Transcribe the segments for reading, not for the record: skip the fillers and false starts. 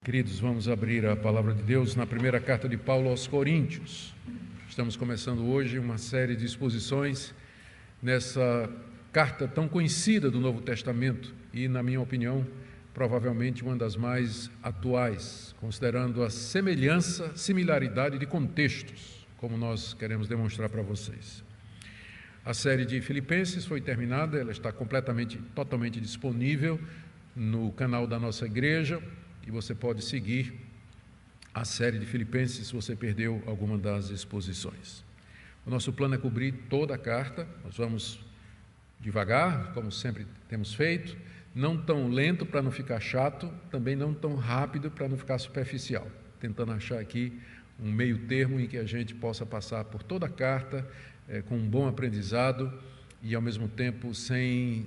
Queridos, vamos abrir a palavra de Deus na primeira carta de Paulo aos Coríntios. Estamos começando hoje uma série de exposições nessa carta tão conhecida do Novo Testamento e, na minha opinião, provavelmente uma das mais atuais, considerando a similaridade de contextos, como nós queremos demonstrar para vocês. A série de Filipenses foi terminada, ela está totalmente disponível no canal da nossa igreja e você pode seguir a série de Filipenses se você perdeu alguma das exposições. O nosso plano é cobrir toda a carta, nós vamos devagar, como sempre temos feito, não tão lento para não ficar chato, também não tão rápido para não ficar superficial, tentando achar aqui um meio termo em que a gente possa passar por toda a carta com um bom aprendizado e, ao mesmo tempo, sem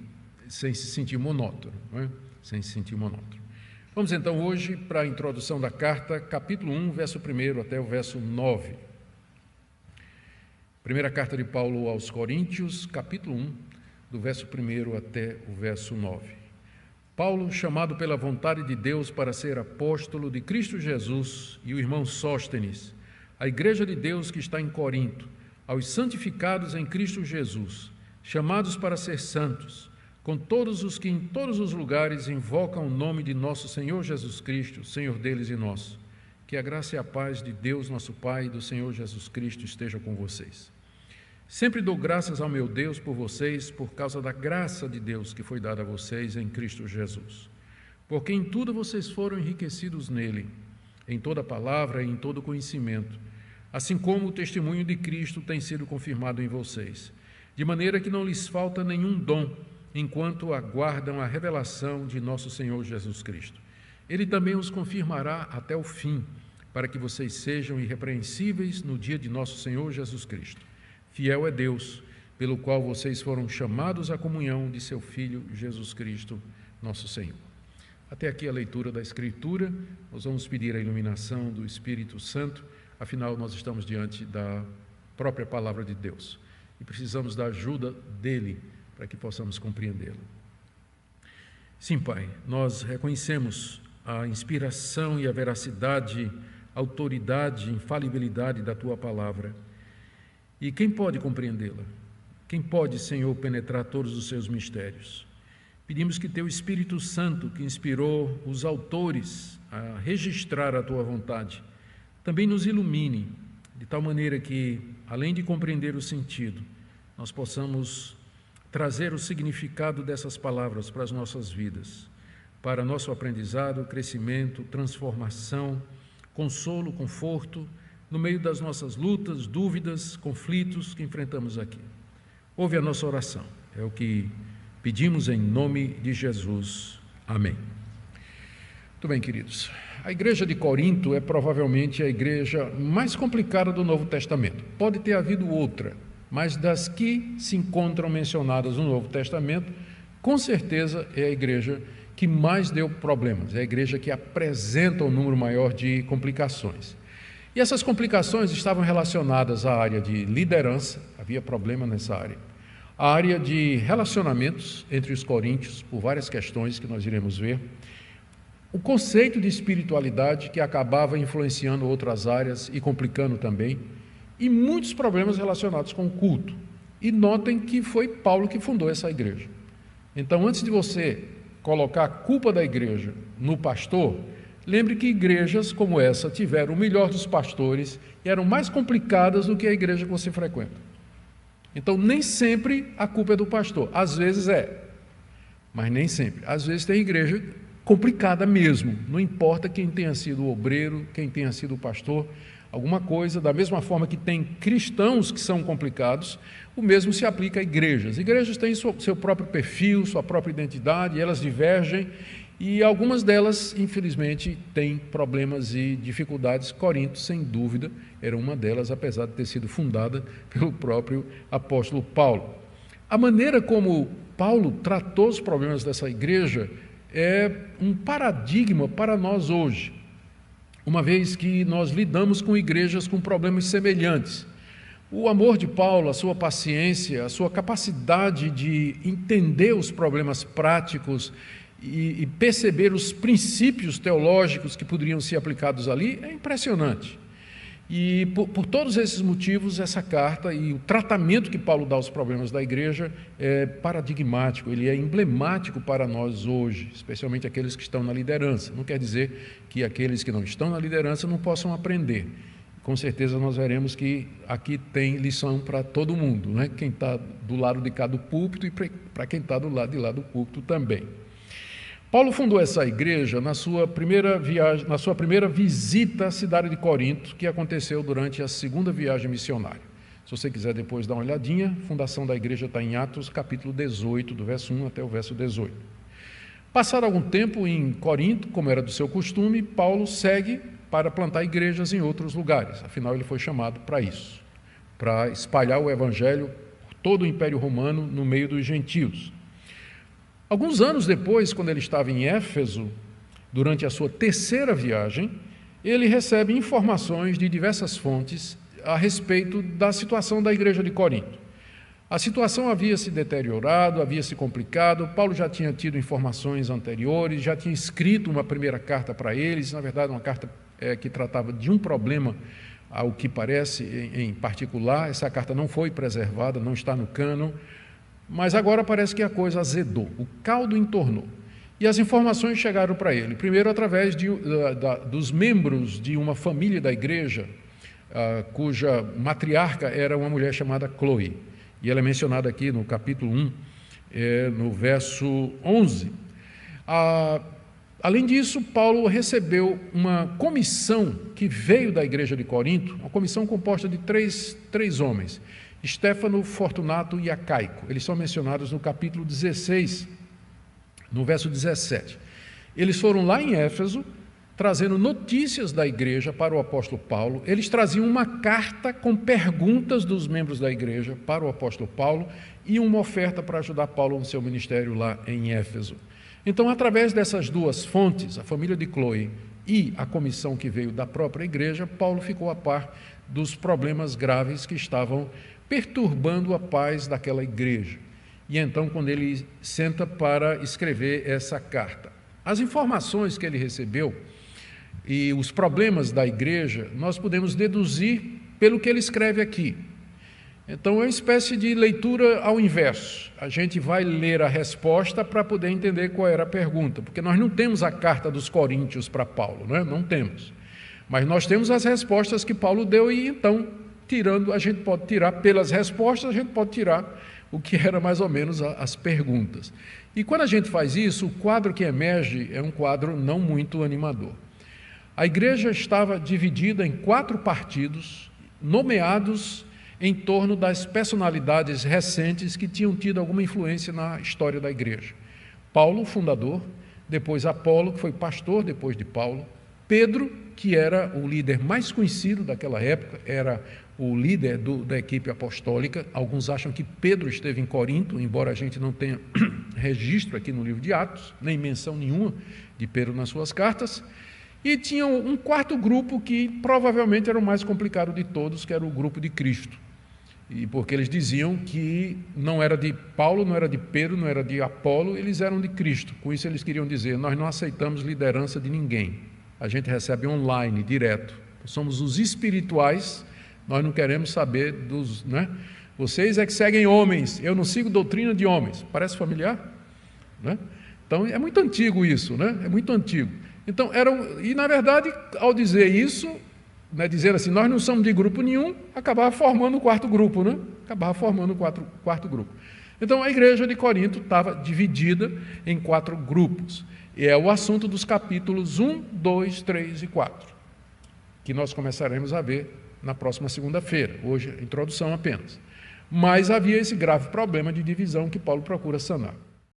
se sentir monótono, não é? Sem se sentir monótono. Vamos, então, hoje para a introdução da carta, capítulo 1, verso 1 até o verso 9. Primeira carta de Paulo aos Coríntios, capítulo 1, do verso 1 até o verso 9. Paulo, chamado pela vontade de Deus para ser apóstolo de Cristo Jesus, e o irmão Sóstenes, a igreja de Deus que está em Corinto, aos santificados em Cristo Jesus, chamados para ser santos, com todos os que em todos os lugares invocam o nome de nosso Senhor Jesus Cristo, Senhor deles e nosso. Que a graça e a paz de Deus, nosso Pai, e do Senhor Jesus Cristo estejam com vocês. Sempre dou graças ao meu Deus por vocês, por causa da graça de Deus que foi dada a vocês em Cristo Jesus. Porque em tudo vocês foram enriquecidos nele, em toda palavra e em todo conhecimento, assim como o testemunho de Cristo tem sido confirmado em vocês, de maneira que não lhes falta nenhum dom, enquanto aguardam a revelação de nosso Senhor Jesus Cristo. Ele também os confirmará até o fim, para que vocês sejam irrepreensíveis no dia de nosso Senhor Jesus Cristo. Fiel é Deus, pelo qual vocês foram chamados à comunhão de seu Filho Jesus Cristo, nosso Senhor. Até aqui a leitura da Escritura, nós vamos pedir a iluminação do Espírito Santo, afinal nós estamos diante da própria palavra de Deus e precisamos da ajuda dele para que possamos compreendê-la. Sim, Pai, nós reconhecemos a inspiração e a veracidade, a autoridade, infalibilidade da Tua palavra. E quem pode compreendê-la? Quem pode, Senhor, penetrar todos os seus mistérios? Pedimos que Teu Espírito Santo, que inspirou os autores a registrar a Tua vontade, também nos ilumine, de tal maneira que, além de compreender o sentido, nós possamos trazer o significado dessas palavras para as nossas vidas, para nosso aprendizado, crescimento, transformação, consolo, conforto, no meio das nossas lutas, dúvidas, conflitos que enfrentamos aqui. Ouve a nossa oração, é o que pedimos em nome de Jesus. Amém. Muito bem, queridos. A igreja de Corinto é provavelmente a igreja mais complicada do Novo Testamento. Pode ter havido outra, mas das que se encontram mencionadas no Novo Testamento, com certeza é a igreja que mais deu problemas, é a igreja que apresenta um número maior de complicações. E essas complicações estavam relacionadas à área de liderança, havia problema nessa área, à área de relacionamentos entre os coríntios, por várias questões que nós iremos ver, o conceito de espiritualidade que acabava influenciando outras áreas e complicando também, e muitos problemas relacionados com o culto. E notem que foi Paulo que fundou essa igreja. Então, antes de você colocar a culpa da igreja no pastor, lembre que igrejas como essa tiveram o melhor dos pastores e eram mais complicadas do que a igreja que você frequenta. Então, nem sempre a culpa é do pastor. Às vezes é, mas nem sempre. Às vezes tem igreja complicada mesmo. Não importa quem tenha sido o obreiro, quem tenha sido o pastor, alguma coisa, da mesma forma que tem cristãos que são complicados, o mesmo se aplica a igrejas. Igrejas têm seu próprio perfil, sua própria identidade, elas divergem, e algumas delas, infelizmente, têm problemas e dificuldades. Corinto, sem dúvida, era uma delas, apesar de ter sido fundada pelo próprio apóstolo Paulo. A maneira como Paulo tratou os problemas dessa igreja é um paradigma para nós hoje, uma vez que nós lidamos com igrejas com problemas semelhantes. O amor de Paulo, a sua paciência, a sua capacidade de entender os problemas práticos e perceber os princípios teológicos que poderiam ser aplicados ali é impressionante. E por todos esses motivos, essa carta e o tratamento que Paulo dá aos problemas da igreja é paradigmático, ele é emblemático para nós hoje, especialmente aqueles que estão na liderança. Não quer dizer que aqueles que não estão na liderança não possam aprender. Com certeza nós veremos que aqui tem lição para todo mundo, né? Quem está do lado de cá do púlpito e para quem está do lado de lá do púlpito também. Paulo fundou essa igreja na sua primeira visita à cidade de Corinto, que aconteceu durante a segunda viagem missionária. Se você quiser depois dar uma olhadinha, a fundação da igreja está em Atos, capítulo 18, do verso 1 até o verso 18. Passado algum tempo em Corinto, como era do seu costume, Paulo segue para plantar igrejas em outros lugares. Afinal, ele foi chamado para isso, para espalhar o evangelho por todo o Império Romano no meio dos gentios. Alguns anos depois, quando ele estava em Éfeso, durante a sua terceira viagem, ele recebe informações de diversas fontes a respeito da situação da igreja de Corinto. A situação havia se deteriorado, havia se complicado, Paulo já tinha tido informações anteriores, já tinha escrito uma primeira carta para eles, na verdade uma carta que tratava de um problema, ao que parece em particular. Essa carta não foi preservada, não está no cânon, mas agora parece que a coisa azedou, o caldo entornou. E as informações chegaram para ele, primeiro através dos membros de uma família da igreja, cuja matriarca era uma mulher chamada Chloe, e ela é mencionada aqui no capítulo 1, no verso 11. Além disso, Paulo recebeu uma comissão que veio da igreja de Corinto, uma comissão composta de três homens, Estéfano, Fortunato e Acaico. Eles são mencionados no capítulo 16, no verso 17. Eles foram lá em Éfeso, trazendo notícias da igreja para o apóstolo Paulo. Eles traziam uma carta com perguntas dos membros da igreja para o apóstolo Paulo e uma oferta para ajudar Paulo no seu ministério lá em Éfeso. Então, através dessas duas fontes, a família de Chloe e a comissão que veio da própria igreja, Paulo ficou a par dos problemas graves que estavam perturbando a paz daquela igreja. E então, quando ele senta para escrever essa carta, as informações que ele recebeu e os problemas da igreja, nós podemos deduzir pelo que ele escreve aqui. Então, é uma espécie de leitura ao inverso. A gente vai ler a resposta para poder entender qual era a pergunta, porque nós não temos a carta dos Coríntios para Paulo, não temos. Mas nós temos as respostas que Paulo deu e então, a gente pode tirar pelas respostas, a gente pode tirar o que era mais ou menos as perguntas. E quando a gente faz isso, o quadro que emerge é um quadro não muito animador. A igreja estava dividida em 4 partidos, nomeados em torno das personalidades recentes que tinham tido alguma influência na história da igreja. Paulo, fundador, depois Apolo, que foi pastor depois de Paulo, Pedro, que era o líder mais conhecido daquela época, era o líder da equipe apostólica. Alguns acham que Pedro esteve em Corinto, embora a gente não tenha registro aqui no livro de Atos, nem menção nenhuma de Pedro nas suas cartas. E tinha um quarto grupo que provavelmente era o mais complicado de todos, que era o grupo de Cristo. E porque eles diziam que não era de Paulo, não era de Pedro, não era de Apolo, eles eram de Cristo. Com isso eles queriam dizer: nós não aceitamos liderança de ninguém, a gente recebe online, direto. Somos os espirituais, nós não queremos saber dos... Vocês é que seguem homens, eu não sigo doutrina de homens. Parece familiar? Então é muito antigo isso, é muito antigo. Então, e na verdade, ao dizer isso, dizer assim, nós não somos de grupo nenhum, acabava formando o quarto grupo, Acabava formando o quarto grupo. Então, a igreja de Corinto estava dividida em 4 grupos. E é o assunto dos capítulos 1, 2, 3 e 4, que nós começaremos a ver na próxima segunda-feira. Hoje, a introdução apenas. Mas havia esse grave problema de divisão que Paulo procura sanar.